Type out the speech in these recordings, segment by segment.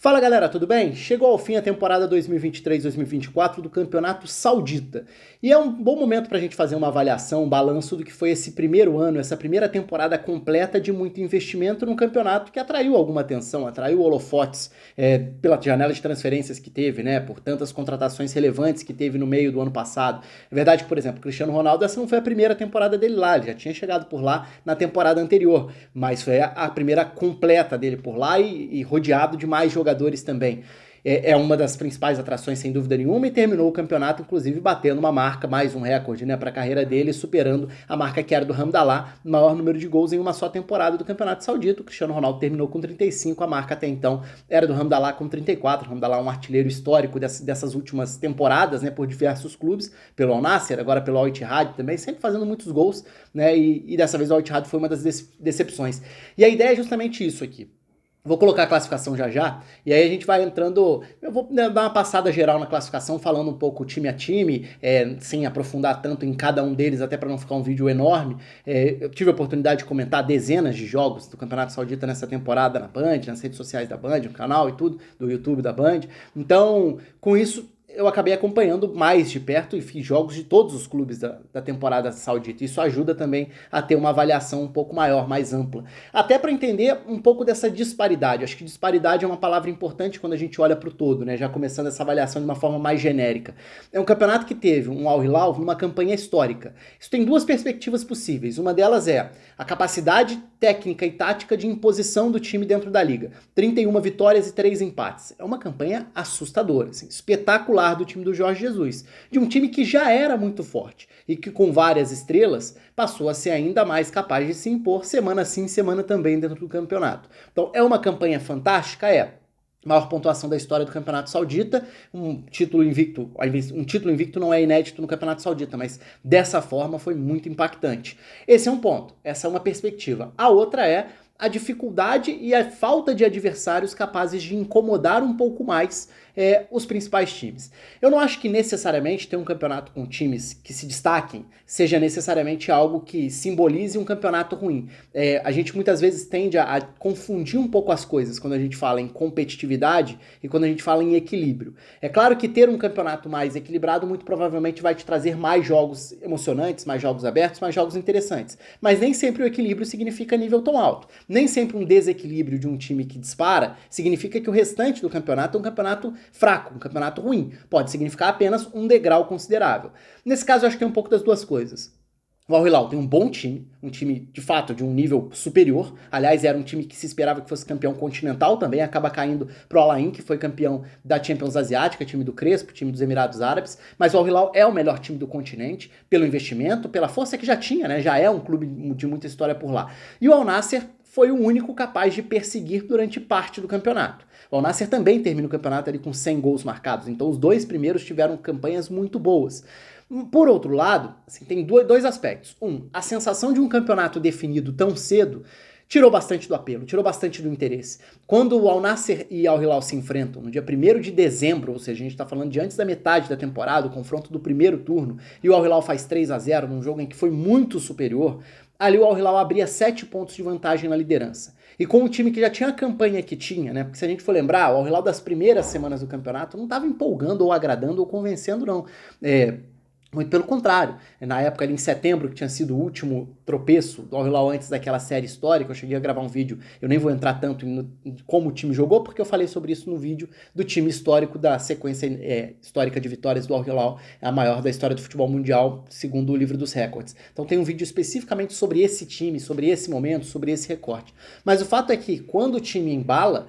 Fala galera, tudo bem? Chegou ao fim a temporada 2023-2024 do Campeonato Saudita. E é um bom momento para a gente fazer uma avaliação, um balanço do que foi esse primeiro ano, essa primeira temporada completa de muito investimento num campeonato que atraiu alguma atenção, atraiu holofotes pela janela de transferências que teve, né? Por tantas contratações relevantes que teve no meio do ano passado. É verdade que, por exemplo, o Cristiano Ronaldo, essa não foi a primeira temporada dele lá, ele já tinha chegado por lá na temporada anterior, mas foi a primeira completa dele por lá e rodeado de mais jogadores também. É uma das principais atrações, sem dúvida nenhuma, e terminou o campeonato, inclusive, batendo uma marca, mais um recorde, né, para a carreira dele, superando a marca que era do Hamdallah, maior número de gols em uma só temporada do Campeonato Saudita. O Cristiano Ronaldo terminou com 35, a marca até então era do Hamdallah com 34. O Hamdallah é um artilheiro histórico dessas últimas temporadas, né, por diversos clubes, pelo Al Nassr, agora pelo Al Ittihad também, sempre fazendo muitos gols, né, e dessa vez o Al Ittihad foi uma das decepções. E a ideia é justamente isso aqui. Vou colocar a classificação já, e aí a gente vai entrando, eu vou dar uma passada geral na classificação, falando um pouco time a time, sem aprofundar tanto em cada um deles, até para não ficar um vídeo enorme. Eu tive a oportunidade de comentar dezenas de jogos do Campeonato Saudita nessa temporada na Band, nas redes sociais da Band, no canal e tudo, do YouTube da Band. Então, com isso, eu acabei acompanhando mais de perto e fiz jogos de todos os clubes da temporada saudita. Isso ajuda também a ter uma avaliação um pouco maior, mais ampla. Até para entender um pouco dessa disparidade. Acho que disparidade é uma palavra importante quando a gente olha para o todo, né? Já começando essa avaliação de uma forma mais genérica. É um campeonato que teve um Al Hilal numa campanha histórica. Isso tem duas perspectivas possíveis. Uma delas é a capacidade técnica e tática de imposição do time dentro da liga. 31 vitórias e 3 empates. É uma campanha assustadora, assim, espetacular do time do Jorge Jesus, de um time que já era muito forte e que com várias estrelas passou a ser ainda mais capaz de se impor semana sim, semana também dentro do campeonato. Então é uma campanha fantástica? É. Maior pontuação da história do Campeonato Saudita, um título invicto não é inédito no Campeonato Saudita, mas dessa forma foi muito impactante. Esse é um ponto, essa é uma perspectiva. A outra é a dificuldade e a falta de adversários capazes de incomodar um pouco mais os principais times. Eu não acho que necessariamente ter um campeonato com times que se destaquem seja necessariamente algo que simbolize um campeonato ruim. A gente muitas vezes tende a confundir um pouco as coisas quando a gente fala em competitividade e quando a gente fala em equilíbrio. É claro que ter um campeonato mais equilibrado muito provavelmente vai te trazer mais jogos emocionantes, mais jogos abertos, mais jogos interessantes. Mas nem sempre o equilíbrio significa nível tão alto. Nem sempre um desequilíbrio de um time que dispara significa que o restante do campeonato é um campeonato fraco, um campeonato ruim. Pode significar apenas um degrau considerável. Nesse caso, eu acho que tem um pouco das duas coisas. O Al Hilal tem um bom time, um time de fato de um nível superior. Aliás, era um time que se esperava que fosse campeão continental também, acaba caindo pro Al Ain, que foi campeão da Champions Asiática, time do Crespo, time dos Emirados Árabes. Mas o Al Hilal é o melhor time do continente, pelo investimento, pela força que já tinha, né? Já é um clube de muita história por lá. E o Al Nassr foi o único capaz de perseguir durante parte do campeonato. O Al Nassr também termina o campeonato ali com 100 gols marcados, então os dois primeiros tiveram campanhas muito boas. Por outro lado, assim, tem dois aspectos. A sensação de um campeonato definido tão cedo tirou bastante do apelo, tirou bastante do interesse. Quando o Al Nassr e Al Hilal se enfrentam no dia 1º de dezembro, ou seja, a gente está falando de antes da metade da temporada, o confronto do primeiro turno, e o Al Hilal faz 3-0 num jogo em que foi muito superior, ali o Al Hilal abria 7 pontos de vantagem na liderança. E com o time que já tinha a campanha que tinha, né? Porque se a gente for lembrar, o Al Hilal das primeiras semanas do campeonato não estava empolgando ou agradando ou convencendo, não. Muito pelo contrário, na época ali em setembro, que tinha sido o último tropeço do Al Hilal antes daquela série histórica, eu cheguei a gravar um vídeo, eu nem vou entrar tanto em como o time jogou, porque eu falei sobre isso no vídeo do time histórico da sequência histórica de vitórias do Al Hilal, a maior da história do futebol mundial, segundo o livro dos recordes. Então tem um vídeo especificamente sobre esse time, sobre esse momento, sobre esse recorte. Mas o fato é que quando o time embala,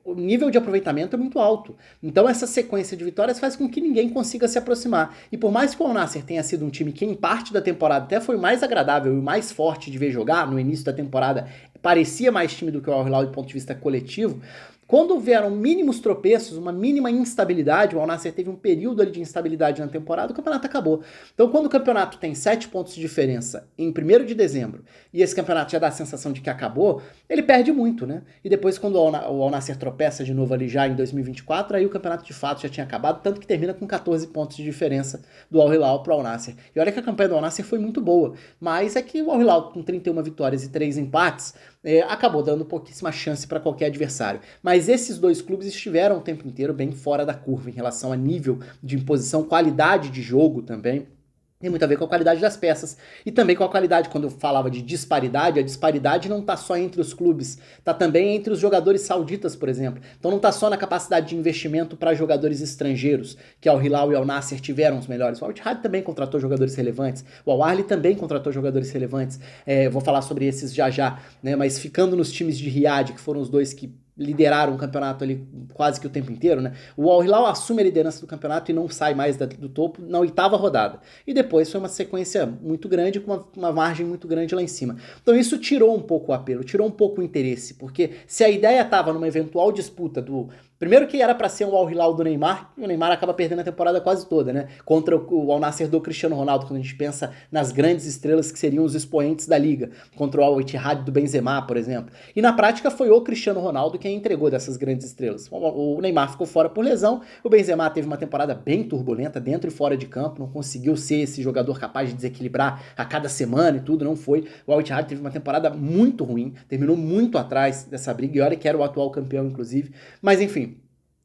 o nível de aproveitamento é muito alto. Então essa sequência de vitórias faz com que ninguém consiga se aproximar. E por mais que o Al Nassr tenha sido um time que em parte da temporada até foi mais agradável e mais forte de ver jogar, no início da temporada parecia mais time do que o Al Hilal do ponto de vista coletivo, quando houveram mínimos tropeços, uma mínima instabilidade, o Al Nassr teve um período ali de instabilidade na temporada, o campeonato acabou. Então quando o campeonato tem 7 pontos de diferença em 1º de dezembro, e esse campeonato já dá a sensação de que acabou, ele perde muito, né? E depois quando o Al Nassr tropeça de novo ali já em 2024, aí o campeonato de fato já tinha acabado, tanto que termina com 14 pontos de diferença do Al Hilal pro Al Nassr. E olha que a campanha do Al Nassr foi muito boa, mas é que o Al Hilal com 31 vitórias e 3 empates, acabou dando pouquíssima chance para qualquer adversário. Mas esses dois clubes estiveram o tempo inteiro bem fora da curva em relação a nível de imposição, qualidade de jogo também. Tem muito a ver com a qualidade das peças e também com a qualidade, quando eu falava de disparidade, a disparidade não está só entre os clubes, está também entre os jogadores sauditas, por exemplo. Então não está só na capacidade de investimento para jogadores estrangeiros, que Al Hilal e Al Nassr tiveram os melhores. O Al Ittihad também contratou jogadores relevantes, o Al Ahly também contratou jogadores relevantes. Vou falar sobre esses já já, né? Mas ficando nos times de Riad, que foram os dois que lideraram o campeonato ali quase que o tempo inteiro, né? O Al Hilal assume a liderança do campeonato e não sai mais do topo na 8ª rodada. E depois foi uma sequência muito grande, com uma margem muito grande lá em cima. Então isso tirou um pouco o apelo, tirou um pouco o interesse, porque se a ideia estava numa eventual disputa do... Primeiro que era para ser o Al Hilal do Neymar, e o Neymar acaba perdendo a temporada quase toda, né? Contra o Al Nassr do Cristiano Ronaldo, quando a gente pensa nas grandes estrelas que seriam os expoentes da liga, contra o Al Ittihad do Benzema, por exemplo. E na prática foi o Cristiano Ronaldo quem entregou dessas grandes estrelas. O Neymar ficou fora por lesão, o Benzema teve uma temporada bem turbulenta, dentro e fora de campo, não conseguiu ser esse jogador capaz de desequilibrar a cada semana e tudo, não foi. O Al Ittihad teve uma temporada muito ruim, terminou muito atrás dessa briga, e olha que era o atual campeão, inclusive. Mas enfim,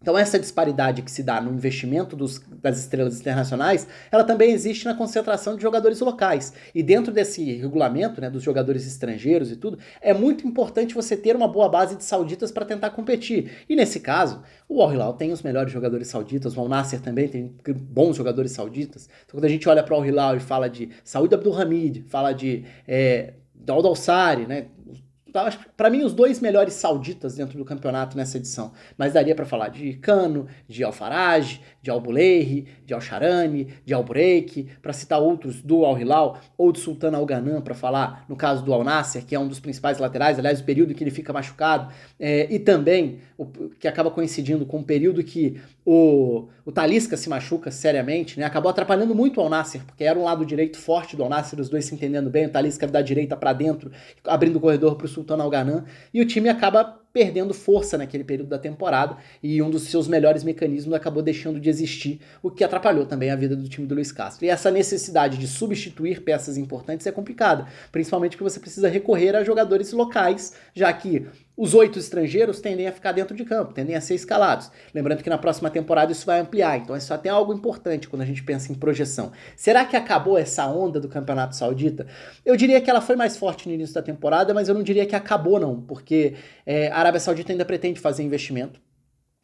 então essa disparidade que se dá no investimento das estrelas internacionais, ela também existe na concentração de jogadores locais. E dentro desse regulamento, né, dos jogadores estrangeiros e tudo, é muito importante você ter uma boa base de sauditas para tentar competir. E nesse caso, o Al Hilal tem os melhores jogadores sauditas, o Al Nassr também tem bons jogadores sauditas. Então quando a gente olha para o Al Hilal e fala de Saud Abdulhamid, fala de Daud Al-Sari, né? Para mim, os dois melhores sauditas dentro do campeonato nessa edição. Mas daria para falar de Kano, de Al-Faraj, de Al-Buleiri, de Al-Sharani, de Al-Bureik, para citar outros do Al Hilal, ou de Sultan Al-Ghanan, para falar no caso do Al Nassr, que é um dos principais laterais, aliás, o período que ele fica machucado, e também o que acaba coincidindo com o período que o Talisca se machuca seriamente, né? Acabou atrapalhando muito o Al Nassr, porque era um lado direito forte do Al Nassr, os dois se entendendo bem, o Talisca da direita para dentro, abrindo o corredor para o Sultan Al-Ghanan, e o time acaba perdendo força naquele período da temporada, e um dos seus melhores mecanismos acabou deixando de existir, o que atrapalhou também a vida do time do Luiz Castro. E essa necessidade de substituir peças importantes é complicada, principalmente porque você precisa recorrer a jogadores locais, já que os 8 estrangeiros tendem a ficar dentro de campo, tendem a ser escalados. Lembrando que na próxima temporada isso vai ampliar, então isso até é algo importante quando a gente pensa em projeção. Será que acabou essa onda do Campeonato Saudita? Eu diria que ela foi mais forte no início da temporada, mas eu não diria que acabou não, porque a Arábia Saudita ainda pretende fazer investimento,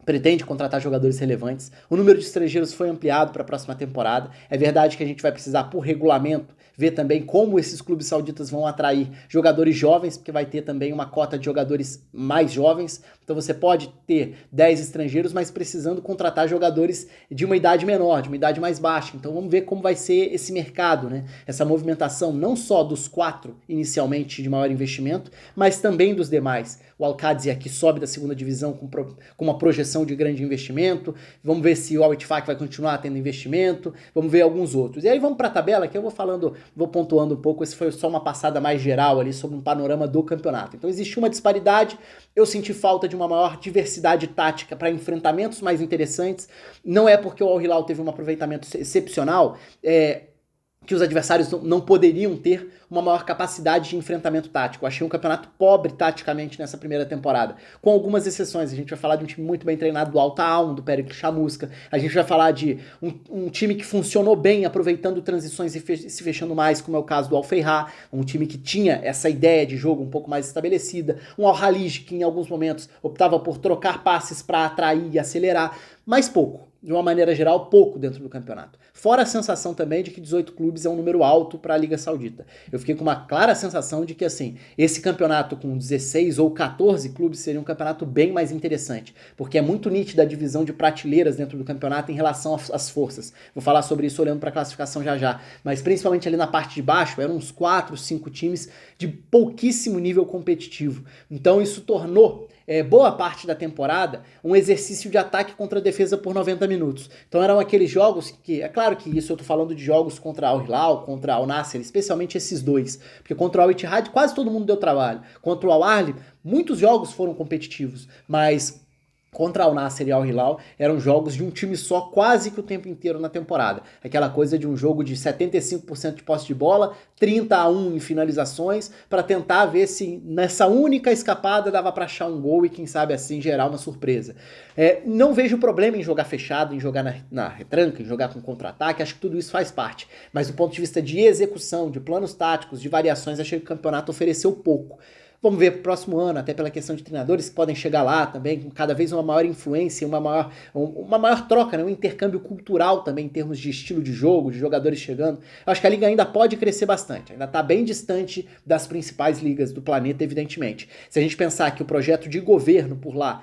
pretende contratar jogadores relevantes. O número de estrangeiros foi ampliado para a próxima temporada. É verdade que a gente vai precisar, por regulamento, ver também como esses clubes sauditas vão atrair jogadores jovens, porque vai ter também uma cota de jogadores mais jovens. Então você pode ter 10 estrangeiros, mas precisando contratar jogadores de uma idade menor, de uma idade mais baixa. Então vamos ver como vai ser esse mercado, né? Essa movimentação não só dos 4 inicialmente de maior investimento, mas também dos demais. O Al-Qadsia que sobe da segunda divisão com uma projeção de grande investimento. Vamos ver se o Al-Ittifaq vai continuar tendo investimento. Vamos ver alguns outros. E aí vamos para a tabela, que eu vou pontuando um pouco. Esse foi só uma passada mais geral ali sobre um panorama do campeonato. Então existe uma disparidade. Eu senti falta de uma maior diversidade tática para enfrentamentos mais interessantes. Não é porque o Al Hilal teve um aproveitamento excepcional, que os adversários não poderiam ter uma maior capacidade de enfrentamento tático. Eu achei um campeonato pobre taticamente nessa primeira temporada, com algumas exceções. A gente vai falar de um time muito bem treinado do Al Ta'aun, do Pericles Chamusca. A gente vai falar de um time que funcionou bem, aproveitando transições e se fechando mais, como é o caso do Al Feiha, um time que tinha essa ideia de jogo um pouco mais estabelecida. Um Al Khalij, que em alguns momentos optava por trocar passes para atrair e acelerar, mas pouco. De uma maneira geral, pouco dentro do campeonato. Fora a sensação também de que 18 clubes é um número alto para a Liga Saudita. Eu fiquei com uma clara sensação de que, assim, esse campeonato com 16 ou 14 clubes seria um campeonato bem mais interessante, porque é muito nítida a divisão de prateleiras dentro do campeonato em relação às forças. Vou falar sobre isso olhando para a classificação já já, mas principalmente ali na parte de baixo, eram uns 4, 5 times de pouquíssimo nível competitivo. Então isso tornou boa parte da temporada um exercício de ataque contra a defesa por 90 minutos. Então eram aqueles jogos que, é claro que isso eu tô falando de jogos contra Al Hilal, contra Al Nassr, especialmente esses dois, porque contra o Al Ittihad quase todo mundo deu trabalho. Contra o Al Ahly, muitos jogos foram competitivos, mas contra Al Nassr e Al Hilal eram jogos de um time só quase que o tempo inteiro na temporada. Aquela coisa de um jogo de 75% de posse de bola, 30-1 em finalizações, para tentar ver se nessa única escapada dava para achar um gol e quem sabe assim gerar uma surpresa. Não vejo problema em jogar fechado, em jogar na retranca, em jogar com contra-ataque, acho que tudo isso faz parte. Mas do ponto de vista de execução, de planos táticos, de variações, achei que o campeonato ofereceu pouco. Vamos ver pro próximo ano, até pela questão de treinadores que podem chegar lá também, com cada vez uma maior influência, uma maior troca, né? Um intercâmbio cultural também em termos de estilo de jogo, de jogadores chegando. Eu acho que a liga ainda pode crescer bastante, ainda está bem distante das principais ligas do planeta, evidentemente. Se a gente pensar que o projeto de governo por lá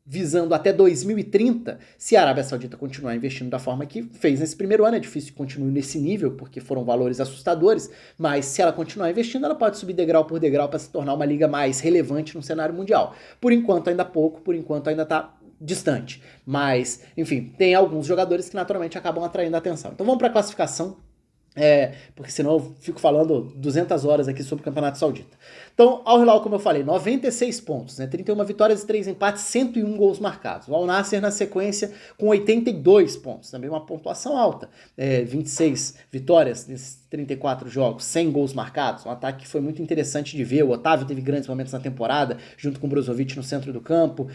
visando até 2030, se a Arábia Saudita continuar investindo da forma que fez nesse primeiro ano, é difícil que continue nesse nível, porque foram valores assustadores, mas se ela continuar investindo, ela pode subir degrau por degrau para se tornar uma liga mais relevante no cenário mundial. Por enquanto ainda pouco, por enquanto ainda está distante, mas, enfim, tem alguns jogadores que naturalmente acabam atraindo a atenção. Então vamos para a classificação, porque senão eu fico falando 200 horas aqui sobre o Campeonato Saudita. Então, Al Hilal, como eu falei, 96 pontos, né? 31 vitórias e 3 empates, 101 gols marcados. O Al Nassr na sequência com 82 pontos, também uma pontuação alta. 26 vitórias nesses 34 jogos, 100 gols marcados, um ataque que foi muito interessante de ver. O Otávio teve grandes momentos na temporada, junto com o Brozovic no centro do campo.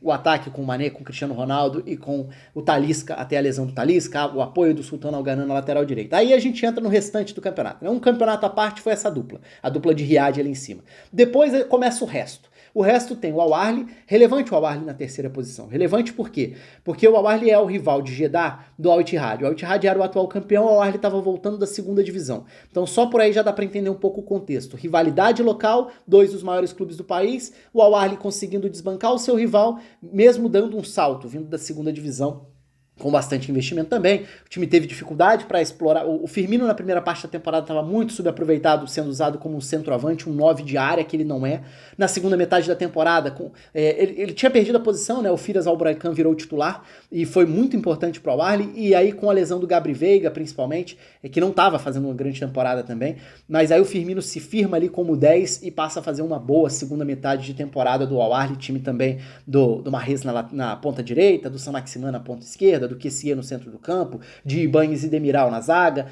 O ataque com o Mané, com o Cristiano Ronaldo e com o Talisca, até a lesão do Talisca, o apoio do Sultano Al-Ganan na lateral direita. Aí a gente entra no restante do campeonato. Um campeonato à parte foi essa dupla, a dupla de Riad ali em cima. Depois começa o resto. O resto tem o Al Ahly, relevante o Al Ahly na terceira posição. Relevante por quê? Porque o Al Ahly é o rival de Jeddah do Al Ittihad. O Al Ittihad era o atual campeão, o Al Ahly estava voltando da segunda divisão. Então só por aí já dá para entender um pouco o contexto. Rivalidade local, dois dos maiores clubes do país, o Al Ahly conseguindo desbancar o seu rival, mesmo dando um salto, vindo da segunda divisão, com bastante investimento também. O time teve dificuldade para explorar. O Firmino na primeira parte da temporada estava muito subaproveitado, sendo usado como um centroavante, um 9 de área, que ele não é. Na segunda metade da temporada, ele tinha perdido a posição, né? O Firas Albraican virou titular e foi muito importante para o Al-Ahly. E aí com a lesão do Gabri Veiga, principalmente, que não estava fazendo uma grande temporada também, mas aí o Firmino se firma ali como 10 e passa a fazer uma boa segunda metade de temporada do Al-Ahly, time também do Mahrez na ponta direita, do San Maximin na ponta esquerda, do Kessie no centro do campo, de Ibañez e Demiral na zaga,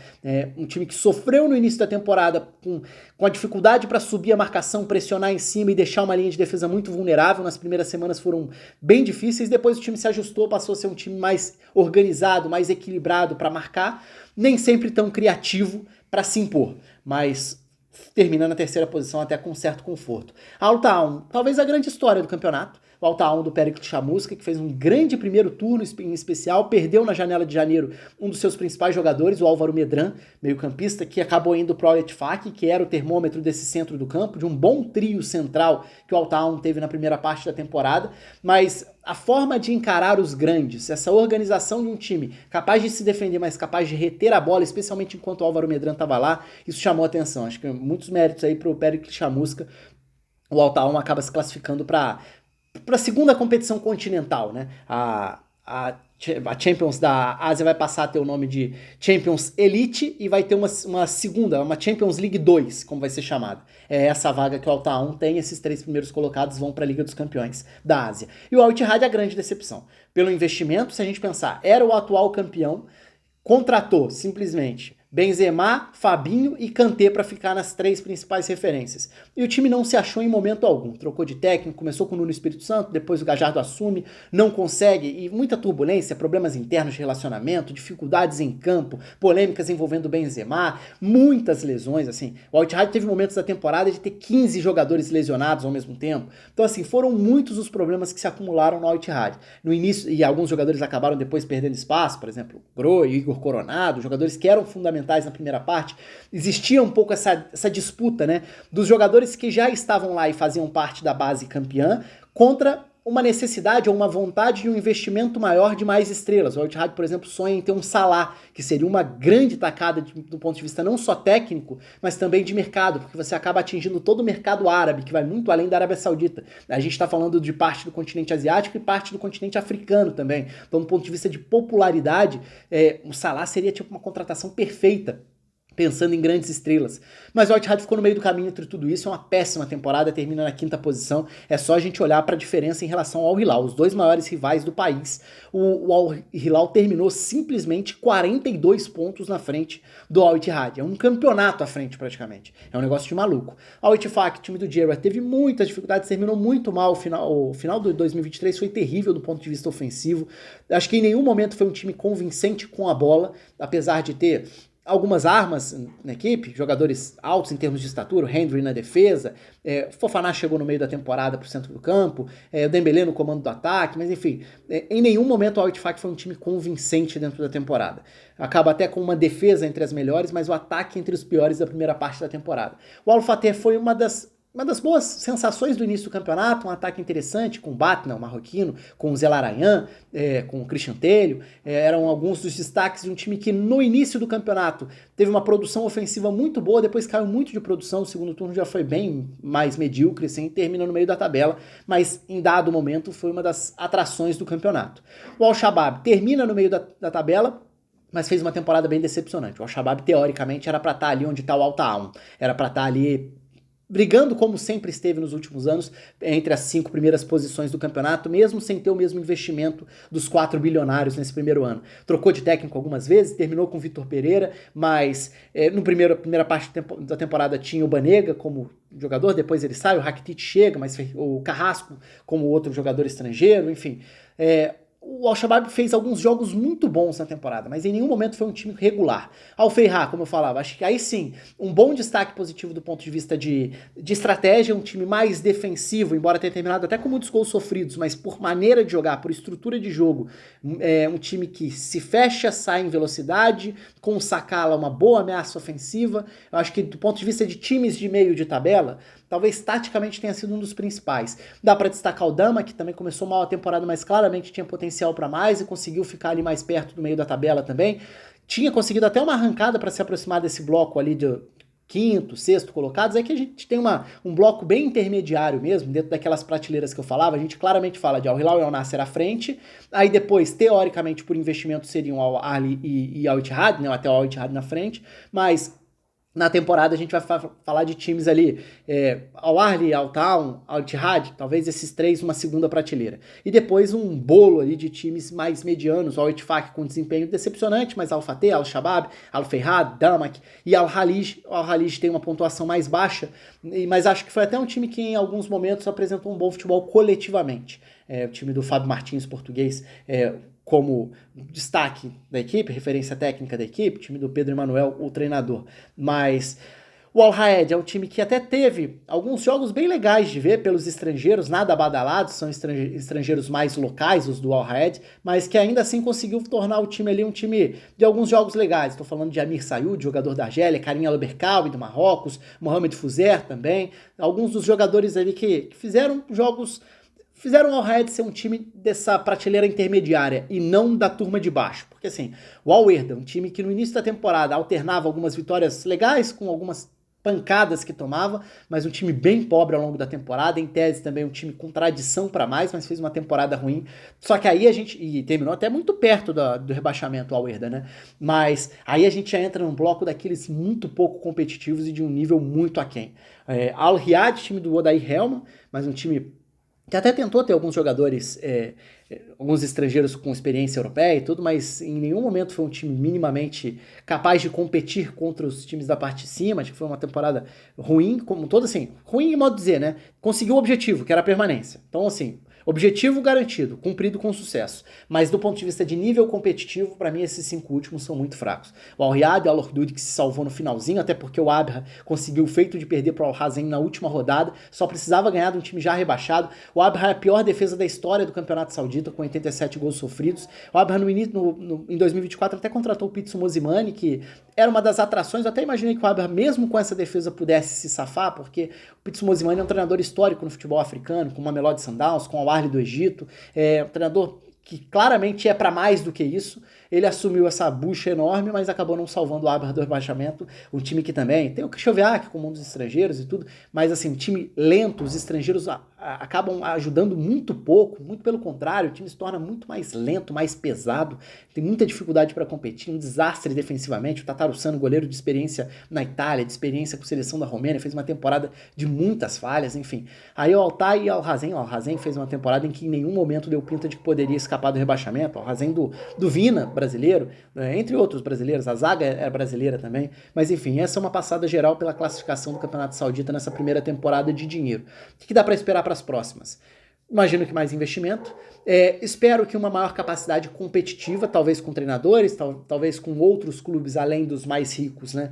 um time que sofreu no início da temporada com a dificuldade para subir a marcação, pressionar em cima e deixar uma linha de defesa muito vulnerável. Nas primeiras semanas foram bem difíceis, depois o time se ajustou, passou a ser um time mais organizado, mais equilibrado para marcar, nem sempre tão criativo para se impor, mas termina na terceira posição até com certo conforto. Al Ta'aun, talvez a grande história do campeonato, o Al Ta'aun do Pericles Chamusca, que fez um grande primeiro turno em especial, perdeu na janela de janeiro um dos seus principais jogadores, o Álvaro Medran, meio-campista, que acabou indo para o Al-Ettifaq, que era o termômetro desse centro do campo, de um bom trio central que o Al Ta'aun teve na primeira parte da temporada, mas a forma de encarar os grandes, essa organização de um time capaz de se defender, mas capaz de reter a bola, especialmente enquanto o Álvaro Medran estava lá, isso chamou a atenção. Acho que muitos méritos aí para o Pericles Chamusca. O Al Ta'aun acaba se classificando para a segunda competição continental, né? A Champions da Ásia vai passar a ter o nome de Champions Elite e vai ter uma segunda, uma Champions League 2, como vai ser chamada. É essa vaga que o Al Ta'aun tem, esses 3 primeiros colocados vão para a Liga dos Campeões da Ásia. E o Al Ittihad é a grande decepção. Pelo investimento, se a gente pensar, era o atual campeão, contratou simplesmente Benzema, Fabinho e Kanté para ficar nas 3 principais referências. E o time não se achou em momento algum. Trocou de técnico, começou com o Nuno Espírito Santo, depois o Gallardo assume, não consegue, e muita turbulência, problemas internos de relacionamento, dificuldades em campo, polêmicas envolvendo o Benzema, muitas lesões, assim. O Al Ittihad teve momentos da temporada de ter 15 jogadores lesionados ao mesmo tempo. Então, assim, foram muitos os problemas que se acumularam no Al Ittihad. No início, e alguns jogadores acabaram depois perdendo espaço, por exemplo, Gro e Igor Coronado, jogadores que eram fundamentais na primeira parte, existia um pouco essa disputa, né, dos jogadores que já estavam lá e faziam parte da base campeã contra uma necessidade ou uma vontade de um investimento maior de mais estrelas. O Al Ittihad, por exemplo, sonha em ter um Salah, que seria uma grande tacada do ponto de vista não só técnico, mas também de mercado, porque você acaba atingindo todo o mercado árabe, que vai muito além da Arábia Saudita. A gente está falando de parte do continente asiático e parte do continente africano também. Então, do ponto de vista de popularidade, o Salah seria tipo uma contratação perfeita pensando em grandes estrelas. Mas o Al-Ittihad ficou no meio do caminho entre tudo isso, é uma péssima temporada, termina na 5ª posição. É só a gente olhar para a diferença em relação ao Al-Hilal, os dois maiores rivais do país. O Al-Hilal terminou simplesmente 42 pontos na frente do Al-Ittihad. É um campeonato à frente praticamente. É um negócio de maluco. O Al-Ittifaq, time do Gerrard, teve muitas dificuldades, terminou muito mal. O final do 2023 foi terrível do ponto de vista ofensivo. Acho que em nenhum momento foi um time convincente com a bola, apesar de ter algumas armas na equipe, jogadores altos em termos de estatura, o Henry na defesa, Fofana chegou no meio da temporada pro centro do campo, o Dembélé no comando do ataque, mas enfim, em nenhum momento o Al-Ittihad foi um time convincente dentro da temporada. Acaba até com uma defesa entre as melhores, mas o ataque entre os piores da primeira parte da temporada. O Al-Fateh foi uma das boas sensações do início do campeonato, um ataque interessante com o Batna, o marroquino, com o Zé Larayan, com o Christian Telho, eram alguns dos destaques de um time que no início do campeonato teve uma produção ofensiva muito boa, depois caiu muito de produção, o segundo turno já foi bem mais medíocre, assim, termina no meio da tabela, mas em dado momento foi uma das atrações do campeonato. O Al-Shabaab termina no meio da tabela, mas fez uma temporada bem decepcionante. O Al-Shabaab, teoricamente, era para estar ali onde está o Al-Ta'aun, era para estar ali brigando como sempre esteve nos últimos anos, entre as 5 primeiras posições do campeonato, mesmo sem ter o mesmo investimento dos 4 bilionários nesse primeiro ano. Trocou de técnico algumas vezes, terminou com o Vitor Pereira, mas no primeira parte da temporada tinha o Banega como jogador, depois ele sai, o Rakitic chega, mas o Carrasco como outro jogador estrangeiro, enfim. O Al-Shabaab fez alguns jogos muito bons na temporada, mas em nenhum momento foi um time regular. Al-Feiha, como eu falava, acho que aí sim, um bom destaque positivo do ponto de vista de estratégia, um time mais defensivo, embora tenha terminado até com muitos gols sofridos, mas por maneira de jogar, por estrutura de jogo, um time que se fecha, sai em velocidade, com o Sakala uma boa ameaça ofensiva. Eu acho que do ponto de vista de times de meio de tabela, talvez taticamente tenha sido um dos principais. Dá para destacar o Dama, que também começou mal a temporada, mas claramente tinha potencial para mais e conseguiu ficar ali mais perto do meio da tabela também. Tinha conseguido até uma arrancada para se aproximar desse bloco ali de 5º, 6º colocados. É que a gente tem um bloco bem intermediário mesmo, dentro daquelas prateleiras que eu falava. A gente claramente fala de Al-Hilal e Al-Nassr à frente, aí depois, teoricamente, por investimento seriam Al-Ahly e Al-Ittihad, né, até o Al-Ittihad na frente, mas na temporada a gente vai falar de times ali, Al-Ahly, Al-Ta'aun, Al-Ittihad, talvez esses 3 uma segunda prateleira. E depois um bolo ali de times mais medianos, o Al-Ittifaq com desempenho decepcionante, mas Al-Fateh, Al-Shabaab, Al-Feiha, Damak e Al-Halij. O Al-Halij tem uma pontuação mais baixa, mas acho que foi até um time que em alguns momentos apresentou um bom futebol coletivamente. O time do Fábio Martins, português, como destaque da equipe, referência técnica da equipe, time do Pedro Emanuel, o treinador. Mas o Al-Raed é um time que até teve alguns jogos bem legais de ver pelos estrangeiros, nada badalados, são estrangeiros mais locais, os do Al-Raed, mas que ainda assim conseguiu tornar o time ali um time de alguns jogos legais. Estou falando de Amir Sayoud, jogador da Argélia, Karim El-Berkawi do Marrocos, Mohamed Fouzer também, alguns dos jogadores ali que fizeram o Al-Raed ser um time dessa prateleira intermediária e não da turma de baixo. Porque assim, o Al-Werda, um time que no início da temporada alternava algumas vitórias legais com algumas pancadas que tomava, mas um time bem pobre ao longo da temporada, em tese também um time com tradição para mais, mas fez uma temporada ruim. Só que aí e terminou até muito perto do rebaixamento, o Al-Werda, né? Mas aí a gente já entra num bloco daqueles muito pouco competitivos e de um nível muito aquém. Al-Riyad, time do Odair Helman, mas um time que até tentou ter alguns jogadores, alguns estrangeiros com experiência europeia e tudo, mas em nenhum momento foi um time minimamente capaz de competir contra os times da parte de cima. Acho que foi uma temporada ruim, como todo, assim, ruim em modo de dizer, né? Conseguiu o objetivo, que era a permanência. Então, assim, objetivo garantido, cumprido com sucesso. Mas do ponto de vista de nível competitivo, para mim esses 5 últimos são muito fracos. O Al-Riyad e o Al-Ordud que se salvou no finalzinho, até porque o Abha conseguiu o feito de perder para o Al-Hazen na última rodada, só precisava ganhar de um time já rebaixado. O Abha é a pior defesa da história do Campeonato Saudita, com 87 gols sofridos. O Abha em 2024 até contratou o Pitsu Mosimane, que era uma das atrações. Eu até imaginei que o Abha, mesmo com essa defesa, pudesse se safar, porque o Pitsu Mosimane é um treinador histórico no futebol africano, com o Mamelodi Sundowns, com o Al-Ahly do Egito, um treinador que claramente é para mais do que isso. Ele assumiu essa bucha enorme, mas acabou não salvando o Abraha do rebaixamento. Um time que também tem o Krychowiak com um dos estrangeiros e tudo, mas assim, um time lento, os estrangeiros acabam ajudando muito pouco, muito pelo contrário, o time se torna muito mais lento, mais pesado, tem muita dificuldade para competir, um desastre defensivamente. O Tatarussano, goleiro de experiência na Itália, de experiência com a seleção da Romênia, fez uma temporada de muitas falhas, enfim. Aí o Altay e o Alhazen fez uma temporada em que em nenhum momento deu pinta de que poderia escapar do rebaixamento. O Alhazen do Vina, brasileiro, né, entre outros brasileiros, a zaga é brasileira também, mas enfim, essa é uma passada geral pela classificação do Campeonato Saudita nessa primeira temporada de dinheiro. O que dá para esperar para as próximas? Imagino que mais investimento. Espero que uma maior capacidade competitiva, talvez com treinadores, talvez com outros clubes além dos mais ricos, né?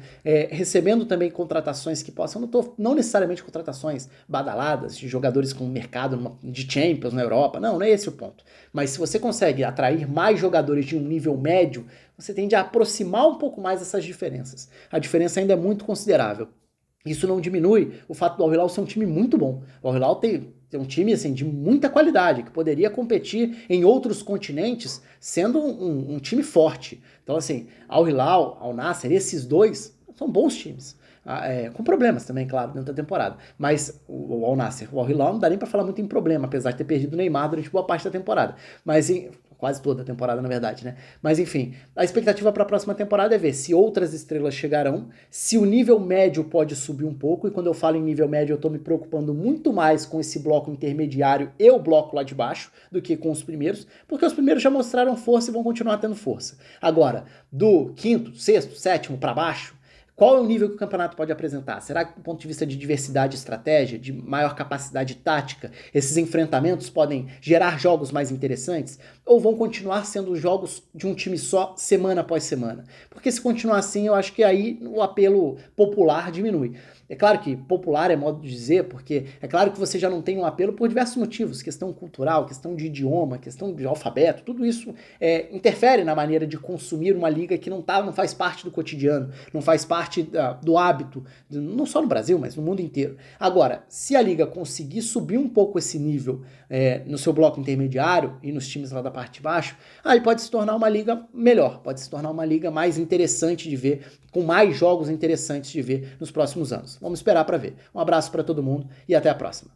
Recebendo também contratações que possam, não necessariamente contratações badaladas, de jogadores com mercado de Champions na Europa, não é esse o ponto. Mas se você consegue atrair mais jogadores de um nível médio, você tende a aproximar um pouco mais essas diferenças. A diferença ainda é muito considerável. Isso não diminui o fato do Al Hilal ser um time muito bom. O Al Hilal tem um time assim, de muita qualidade, que poderia competir em outros continentes sendo um time forte. Então, assim, Al Hilal, Al Nassr, esses dois são bons times. Com problemas também, claro, dentro da temporada. Mas o Al Nassr, o Al Hilal não dá nem pra falar muito em problema, apesar de ter perdido o Neymar durante boa parte da temporada. Mas quase toda a temporada, na verdade, né? Mas enfim, a expectativa para a próxima temporada é ver se outras estrelas chegarão, se o nível médio pode subir um pouco, e quando eu falo em nível médio, eu tô me preocupando muito mais com esse bloco intermediário e o bloco lá de baixo, do que com os primeiros, porque os primeiros já mostraram força e vão continuar tendo força. Agora, do quinto, sexto, sétimo para baixo, qual é o nível que o campeonato pode apresentar? Será que do ponto de vista de diversidade de estratégia, de maior capacidade tática, esses enfrentamentos podem gerar jogos mais interessantes? Ou vão continuar sendo jogos de um time só, semana após semana? Porque se continuar assim, eu acho que aí o apelo popular diminui. É claro que popular é modo de dizer, porque é claro que você já não tem um apelo por diversos motivos, questão cultural, questão de idioma, questão de alfabeto, tudo isso interfere na maneira de consumir uma liga que não faz parte do cotidiano, não faz parte do hábito, não só no Brasil, mas no mundo inteiro. Agora, se a liga conseguir subir um pouco esse nível no seu bloco intermediário e nos times lá da parte de baixo, aí pode se tornar uma liga melhor, pode se tornar uma liga mais interessante de ver, com mais jogos interessantes de ver nos próximos anos. Vamos esperar para ver. Um abraço para todo mundo e até a próxima.